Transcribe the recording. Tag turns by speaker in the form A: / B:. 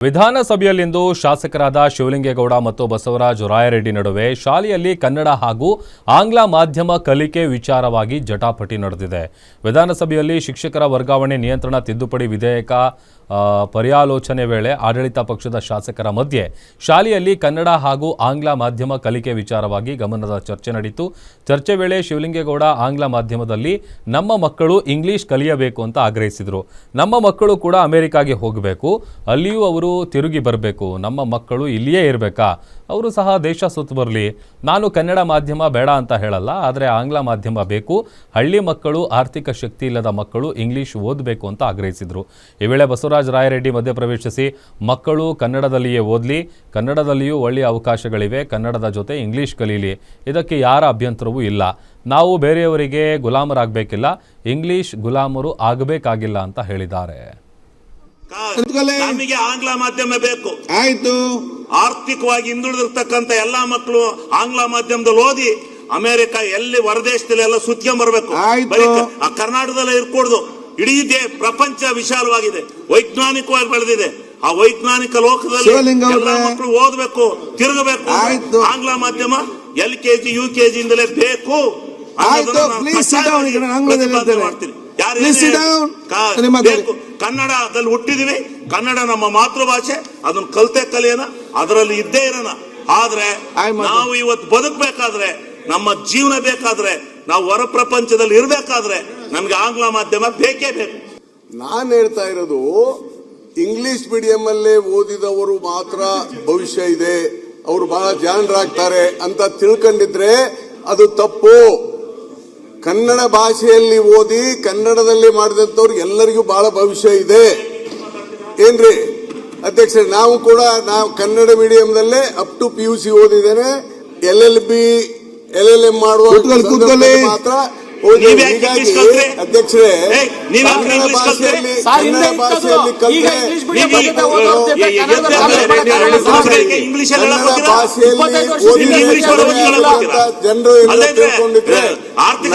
A: ವಿಧಾನಸಭೆಯಲ್ಲಿಂದು ಶಾಸಕರಾದ ಶಿವಲಿಂಗೇಗೌಡ ಮತ್ತು ಬಸವರಾಜ ರಾಯರೆಡ್ಡಿ ನಡುವೆ ಶಾಲೆಯಲ್ಲಿ ಕನ್ನಡ ಹಾಗೂ ಆಂಗ್ಲ ಮಾಧ್ಯಮ ಕಲಿಕೆ ವಿಚಾರವಾಗಿ ಜಟಾಪಟಿ ನಡೆದಿದೆ. ವಿಧಾನಸಭೆಯಲ್ಲಿ ಶಿಕ್ಷಕರ ವರ್ಗಾವಣೆ ನಿಯಂತ್ರಣ ತಿದ್ದುಪಡಿ ವಿಧೇಯಕ ಪರ್ಯಾಲೋಚನೆ ವೇಳೆ ಆಡಳಿತ ಪಕ್ಷದ ಶಾಸಕರ ಮಧ್ಯೆ ಶಾಲೆಯಲ್ಲಿ ಕನ್ನಡ ಹಾಗೂ ಆಂಗ್ಲ ಮಾಧ್ಯಮ ಕಲಿಕೆ ವಿಚಾರವಾಗಿ ಗಮನದ ಚರ್ಚೆ ನಡೆಯಿತು. ಚರ್ಚೆ ವೇಳೆ ಶಿವಲಿಂಗೇಗೌಡ ಆಂಗ್ಲ ಮಾಧ್ಯಮದಲ್ಲಿ ನಮ್ಮ ಮಕ್ಕಳು ಇಂಗ್ಲಿಷ್ ಕಲಿಯಬೇಕು ಅಂತ ಆಗ್ರಹಿಸಿದರು. ನಮ್ಮ ಮಕ್ಕಳು ಕೂಡ ಅಮೆರಿಕಾಗೆ ಹೋಗಬೇಕು, ಅಲ್ಲಿಯೂ ಅವರು ತಿರುಗಿ ಬರಬೇಕು, ನಮ್ಮ ಮಕ್ಕಳು ಇಲ್ಲಿಯೇ ಇರಬೇಕಾ, ಅವರು ಸಹ ದೇಶ ಸುತ್ತ ಬರಲಿ, ನಾನು ಕನ್ನಡ ಮಾಧ್ಯಮ ಬೇಡ ಅಂತ ಹೇಳಲ್ಲ, ಆದರೆ ಆಂಗ್ಲ ಮಾಧ್ಯಮ ಬೇಕು, ಹಳ್ಳಿ ಮಕ್ಕಳು ಆರ್ಥಿಕ ಶಕ್ತಿ ಇಲ್ಲದ ಮಕ್ಕಳು ಇಂಗ್ಲಿಷ್ ಓದಬೇಕು ಅಂತ ಆಗ್ರಹಿಸಿದರು. ಈ ವೇಳೆ ಬಸವರಾಜ ರಾಯರೆಡ್ಡಿ ಮಧ್ಯಪ್ರವೇಶಿಸಿ ಮಕ್ಕಳು ಕನ್ನಡದಲ್ಲಿಯೇ ಓದಲಿ, ಕನ್ನಡದಲ್ಲಿಯೂ ಒಳ್ಳೆಯ ಅವಕಾಶಗಳಿವೆ, ಕನ್ನಡದ ಜೊತೆ ಇಂಗ್ಲಿಷ್ ಕಲೀಲಿ, ಇದಕ್ಕೆ ಯಾರ ಅಭ್ಯಂತರವೂ ಇಲ್ಲ, ನಾವು ಬೇರೆಯವರಿಗೆ ಗುಲಾಮರಾಗಬೇಕಿಲ್ಲ, ಇಂಗ್ಲಿಷ್ ಗುಲಾಮರು ಆಗಬೇಕಾಗಿಲ್ಲ ಅಂತ ಹೇಳಿದ್ದಾರೆ.
B: ನಮಗೆ ಆಂಗ್ಲ ಮಾಧ್ಯಮ ಬೇಕು. ಆಯ್ತು, ಆರ್ಥಿಕವಾಗಿ ಹಿಂದುಳಿದಿರ್ತಕ್ಕಂಥ ಎಲ್ಲಾ ಮಕ್ಕಳು ಆಂಗ್ಲ ಮಾಧ್ಯಮದಲ್ಲಿ ಓದಿ ಅಮೆರಿಕ ಎಲ್ಲಿ ಹೊರದೇಶದಲ್ಲಿ ಎಲ್ಲ ಸುತ್ಕೊಂಡ್ ಬರ್ಬೇಕು. ಕರ್ನಾಟಕದಲ್ಲೇ ಇರ್ಕೊಡ್ದು. ಇಡೀ ಪ್ರಪಂಚ ವಿಶಾಲವಾಗಿದೆ, ವೈಜ್ಞಾನಿಕವಾಗಿ ಬೆಳೆದಿದೆ. ಆ ವೈಜ್ಞಾನಿಕ ಲೋಕದಲ್ಲಿ ಎಲ್ಲಾ ಮಕ್ಕಳು ಓದಬೇಕು, ತಿರುಗಬೇಕು. ಆಂಗ್ಲ ಮಾಧ್ಯಮ LKG UKG ಇಂದಲೇ ಬೇಕು. ಕನ್ನಡದಲ್ಲಿ ಹುಟ್ಟಿದಿವಿ, ಕನ್ನಡ ನಮ್ಮ ಮಾತೃಭಾಷೆ, ಅದನ್ನ ಕಲ್ತೆ ಕಲಿಯೋಣ, ಅದರಲ್ಲಿ ಇದ್ದೇ ಇರೋಣ. ಆದ್ರೆ ನಾವು ಇವತ್ತು ಬದುಕಬೇಕಾದ್ರೆ, ನಮ್ಮ ಜೀವನ ಬೇಕಾದ್ರೆ, ನಾವು ಹೊರ ಪ್ರಪಂಚದಲ್ಲಿ ಇರಬೇಕಾದ್ರೆ ನಮ್ಗೆ ಆಂಗ್ಲ ಮಾಧ್ಯಮ ಬೇಕೇ ಬೇಕು.
C: ನಾನು ಹೇಳ್ತಾ ಇರೋದು, ಇಂಗ್ಲಿಷ್ ಮೀಡಿಯಂ ಅಲ್ಲೇ ಓದಿದವರು ಮಾತ್ರ ಭವಿಷ್ಯ ಇದೆ, ಅವರು ಬಹಳ ಜಾಣರಾಗ್ತಾರೆ ಅಂತ ತಿಳ್ಕೊಂಡಿದ್ರೆ ಅದು ತಪ್ಪು. ಕನ್ನಡ ಭಾಷೆಯಲ್ಲಿ ಓದಿ ಕನ್ನಡದಲ್ಲಿ ಮಾಡಿದಂಥವ್ರು ಎಲ್ಲರಿಗೂ ಬಹಳ ಭವಿಷ್ಯ ಇದೆ. ಏನ್ರಿ ಅಧ್ಯಕ್ಷರೇ, ನಾವು ಕೂಡ ಕನ್ನಡ ಮೀಡಿಯಂದಲ್ಲೇ ಅಪ್ ಟು PUC ಓದಿದ್ದೇನೆ, LLB LLM ಮಾಡುವ ಮಾತ್ರ ಅಧ್ಯಕ್ಷರೇ ಕನ್ನಡ ಭಾಷೆಯಲ್ಲಿ ಜನರು ತಿಳ್ಕೊಂಡಿದ್ರೆ
B: ಆರ್ಥಿಕ